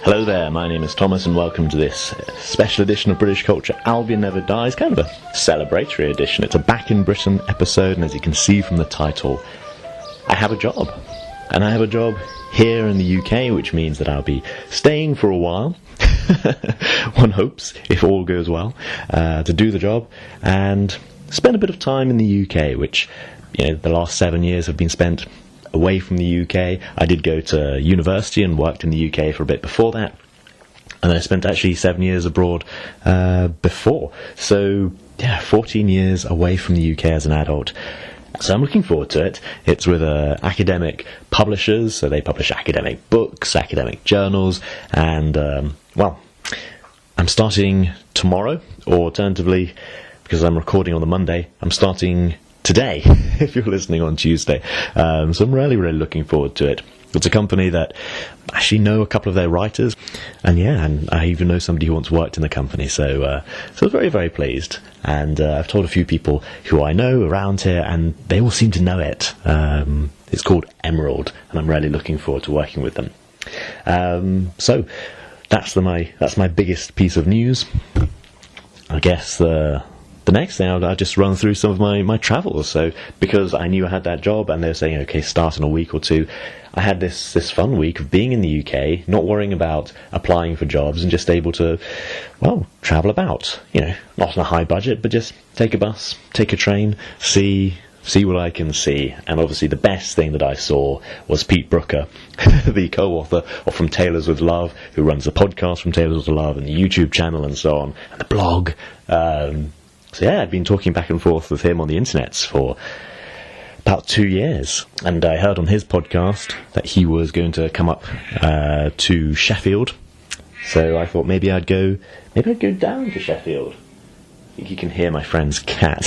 Hello there, my name is Thomas and welcome to this special edition of British Culture, Albion Never Dies, kind of a celebratory edition. It's a Back in Britain episode, and as you can see from the title, I have a job. And I have a job here in the UK, which means that I'll be staying for a while, one hopes, if all goes well, to do the job and spend a bit of time in the UK, which, you know, the last 7 years have been spent away from the UK. I did go to university and worked in the UK for a bit before that, and then I spent actually 7 years abroad before. So yeah, 14 years away from the UK as an adult. So I'm looking forward to it. It's with academic publishers, so they publish academic books, academic journals, and well, I'm starting tomorrow, or alternatively, because I'm recording on the Monday, I'm starting today, if you're listening on Tuesday. So I'm really looking forward to it. It's a company that I actually know a couple of their writers, and I even know somebody who once worked in the company, so I was very pleased. And I've told a few people who I know around here, and they all seem to know it. It's called Emerald, and I'm really looking forward to working with them. So that's my biggest piece of news. I guess the next thing, I'll just run through some of my travels. So, because I knew I had that job, and they were saying, okay, start in a week or two, I had this fun week of being in the UK, not worrying about applying for jobs, and just able to, well, travel about. You know, not on a high budget, but just take a bus, take a train, see what I can see. And obviously the best thing that I saw was Pete Brooker, the co-author of From Tailors with Love, who runs the podcast From Tailors with Love, and the YouTube channel and so on, and the blog. So yeah, I'd been talking back and forth with him on the internet for about 2 years, and I heard on his podcast that he was going to come up to Sheffield. So I thought maybe I'd go down to Sheffield. I think you can hear my friend's cat.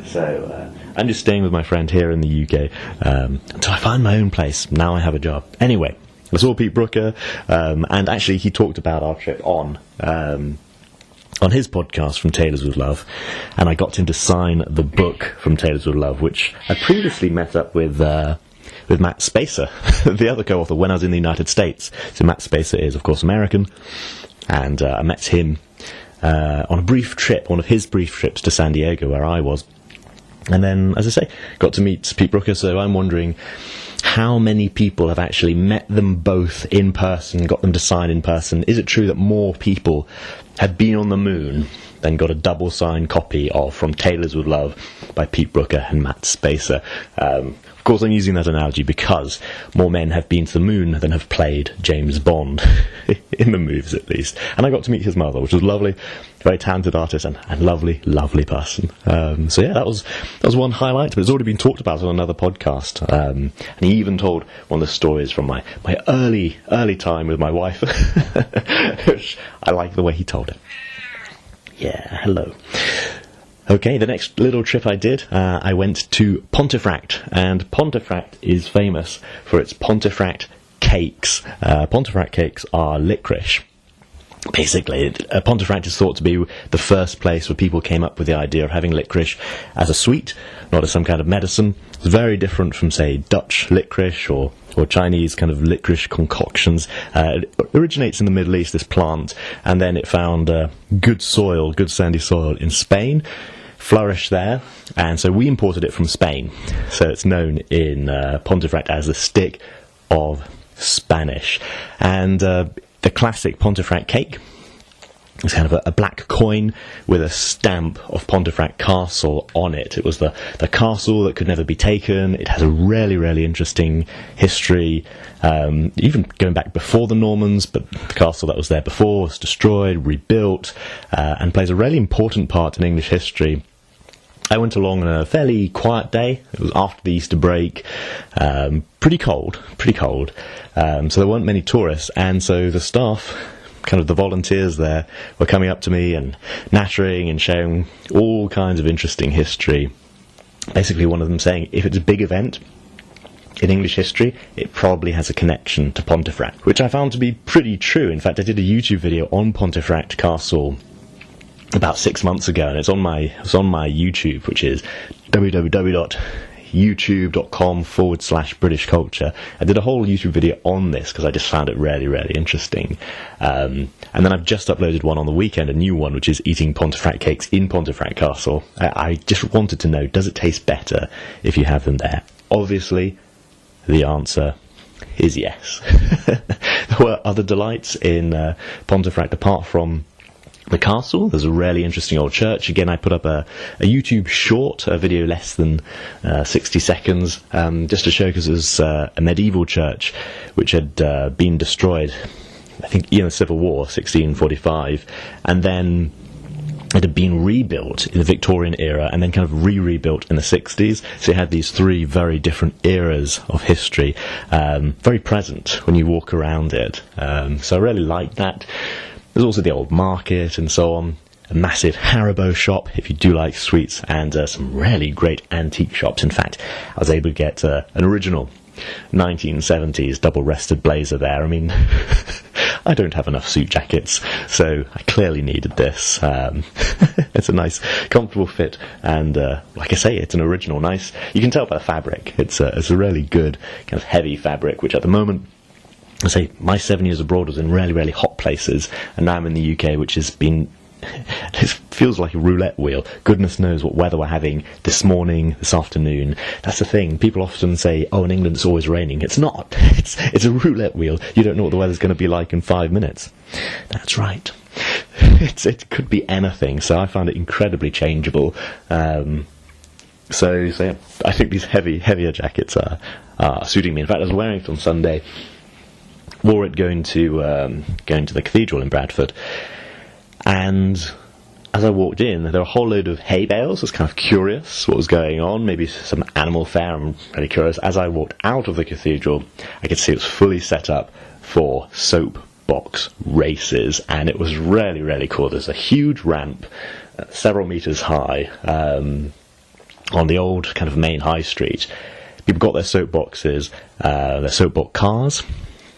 So I'm just staying with my friend here in the UK until I find my own place. Now I have a job. Anyway, I saw Pete Brooker, and actually he talked about our trip on his podcast From Tailors with Love, and I got him to sign the book From Tailors with Love, which I previously met up with Matt Spacer, the other co-author, when I was in the United States. So Matt Spacer is, of course, American, and I met him on a brief trip, one of his brief trips to San Diego, where I was. And then, as I say, got to meet Pete Brooker, so I'm wondering how many people have actually met them both in person, got them to sign in person. Is it true that more people have been on the moon than got a double-signed copy of From Tailors with Love by Pete Brooker and Matt Spacer? Of course, I'm using that analogy because more men have been to the moon than have played James Bond, in the movies at least. And I got to meet his mother, which was lovely, very talented artist and lovely person. So yeah, that was one highlight, but it's already been talked about on another podcast. And he even told one of the stories from my early time with my wife, which I like the way he told it. Yeah, hello. Okay, the next little trip I did, I went to Pontefract, and Pontefract is famous for its Pontefract cakes. Pontefract cakes are licorice. Basically, Pontefract is thought to be the first place where people came up with the idea of having licorice as a sweet, not as some kind of medicine. It's very different from, say, Dutch licorice or Chinese kind of licorice concoctions. It originates in the Middle East, this plant, and then it found good sandy soil in Spain, flourished there, and so we imported it from Spain. So it's known in Pontefract as the stick of Spanish. And the classic Pontefract cake is kind of a black coin with a stamp of Pontefract Castle on it. It was the castle that could never be taken. It has a really interesting history, even going back before the Normans, but the castle that was there before was destroyed, rebuilt, and plays a really important part in English history. I went along on a fairly quiet day. It was after the Easter break, pretty cold, so there weren't many tourists, and so the staff, kind of the volunteers there, were coming up to me and nattering and sharing all kinds of interesting history. Basically, one of them saying, if it's a big event in English history, it probably has a connection to Pontefract, which I found to be pretty true. In fact, I did a YouTube video on Pontefract Castle about 6 months ago, and it's on my YouTube, which is www.youtube.com youtube.com/British culture. I did a whole YouTube video on this because I just found it really, really interesting. And then I've just uploaded one on the weekend, a new one, which is eating Pontefract cakes in Pontefract Castle. I just wanted to know, does it taste better if you have them there? Obviously, the answer is yes. There were other delights in Pontefract apart from the castle. There's a really interesting old church. Again, I put up a YouTube short, a video less than 60 seconds, just to show, because it was a medieval church which had been destroyed, I think, in the Civil War, 1645, and then it had been rebuilt in the Victorian era and then kind of rebuilt in the 60s. So you had these three very different eras of history, very present when you walk around it. So I really liked that. There's also the old market and so on, a massive Haribo shop if you do like sweets, and some really great antique shops. In fact, I was able to get an original 1970s double-breasted blazer there. I mean, I don't have enough suit jackets, so I clearly needed this. It's a nice, comfortable fit, and like I say, it's an original, nice. You can tell by the fabric. It's a really good, kind of heavy fabric, which at the moment, I say, my 7 years abroad was in really, really hot places, and now I'm in the UK, which has been, it feels like a roulette wheel. Goodness knows what weather we're having this morning, this afternoon. That's the thing. People often say, oh, in England it's always raining. It's not. It's a roulette wheel. You don't know what the weather's going to be like in 5 minutes. That's right. It could be anything, so I found it incredibly changeable. So yeah, I think these heavier jackets are suiting me. In fact, I was wearing it on Sunday. Wore it going to the cathedral in Bradford, and as I walked in, there were a whole load of hay bales. I was kind of curious what was going on, maybe some animal fair. I'm really curious. As I walked out of the cathedral, I could see it was fully set up for soapbox races, and it was really, really cool. There's a huge ramp, several metres high, on the old kind of main high street. People got their soapboxes, their soapbox cars,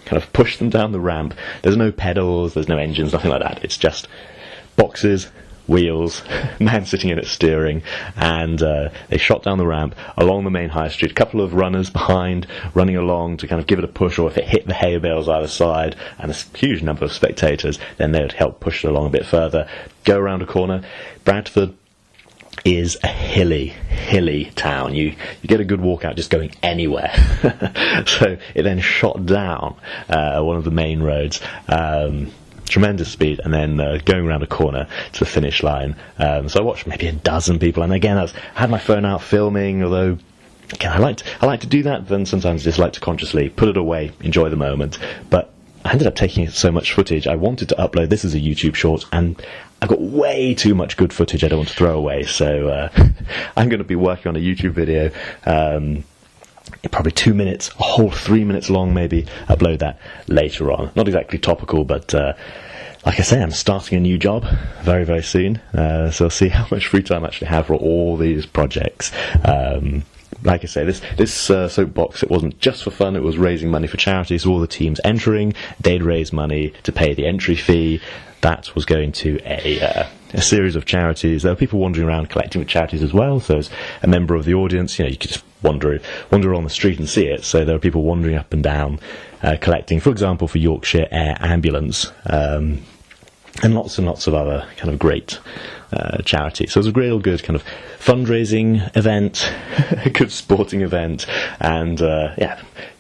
kind of push them down the ramp. There's no pedals, there's no engines, nothing like that. It's just boxes, wheels, man sitting in it steering, and they shot down the ramp along the main high street. A couple of runners behind, running along to kind of give it a push, or if it hit the hay bales either side, and a huge number of spectators, then they would help push it along a bit further. Go around a corner. Bradford is a hilly town. You get a good walk out just going anywhere. So it then shot down one of the main roads, tremendous speed, and then going around a corner to the finish line. So I watched maybe a dozen people, and again I had my phone out filming, although again, I like to do that, then sometimes I just like to consciously put it away, enjoy the moment. But I ended up taking so much footage. I wanted to upload this as a YouTube short, and I've got way too much good footage I don't want to throw away, so I'm going to be working on a YouTube video, probably 2 minutes, a whole 3 minutes long maybe, upload that later on. Not exactly topical, but like I say, I'm starting a new job very, very soon, so I'll see how much free time I actually have for all these projects. Like I say, this soapbox, it wasn't just for fun, it was raising money for charity, so all the teams entering, they'd raise money to pay the entry fee. That was going to a series of charities. There were people wandering around collecting with charities as well, so as a member of the audience, you could just wander on the street and see it, so there were people wandering up and down, collecting, for example, for Yorkshire Air Ambulance, and lots of other kind of great charities. So it was a real good kind of fundraising event, a good sporting event, and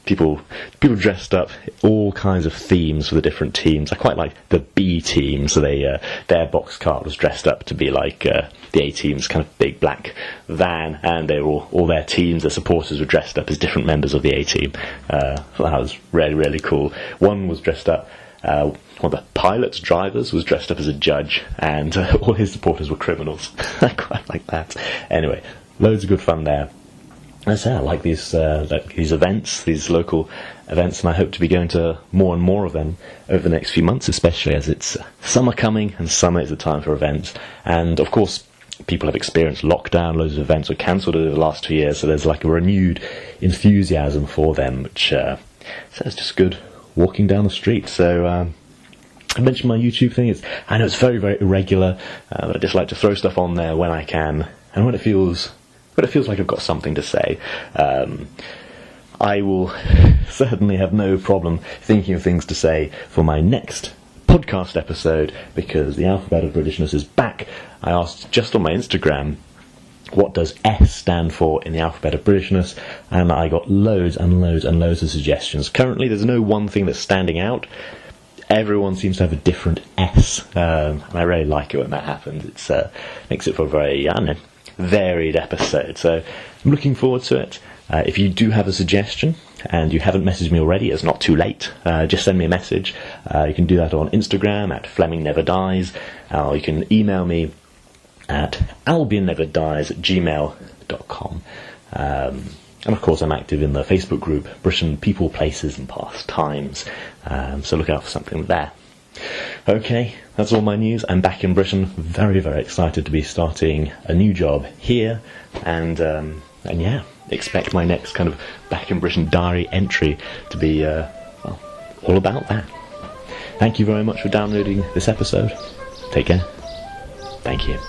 people dressed up, all kinds of themes for the different teams. I quite like the B team, so their box cart was dressed up to be like the A team's kind of big black van, and they were all their teams, their supporters were dressed up as different members of the A team. That was really, really cool. One was dressed up, one of the pilot's drivers was dressed up as a judge, and all his supporters were criminals. I quite like that. Anyway, loads of good fun there. As I say, I like these events, these local events, and I hope to be going to more and more of them over the next few months, especially as it's summer coming, and summer is the time for events. And of course, people have experienced lockdown, loads of events were cancelled over the last 2 years, so there's like a renewed enthusiasm for them, which so it's just good walking down the street. So I mentioned my YouTube thing. I know it's very, very irregular, but I just like to throw stuff on there when I can, and when it feels but it feels like I've got something to say. I will certainly have no problem thinking of things to say for my next podcast episode, because the alphabet of Britishness is back. I asked just on my Instagram, what does S stand for in the alphabet of Britishness? And I got loads and loads and loads of suggestions. Currently, there's no one thing that's standing out. Everyone seems to have a different S, and I really like it when that happens. It makes it for a very, varied episode. So I'm looking forward to it. If you do have a suggestion and you haven't messaged me already, it's not too late. Just send me a message. You can do that on Instagram at FlemingNeverDies, or you can email me at albionneverdies@gmail.com. And of course I'm active in the Facebook group Britain People, Places and Past Times, so look out for something there. Okay, that's all my news. I'm back in Britain, very, very excited to be starting a new job here, and yeah, expect my next kind of Back in Britain diary entry to be all about that. Thank you very much for downloading this episode. Take care. Thank you.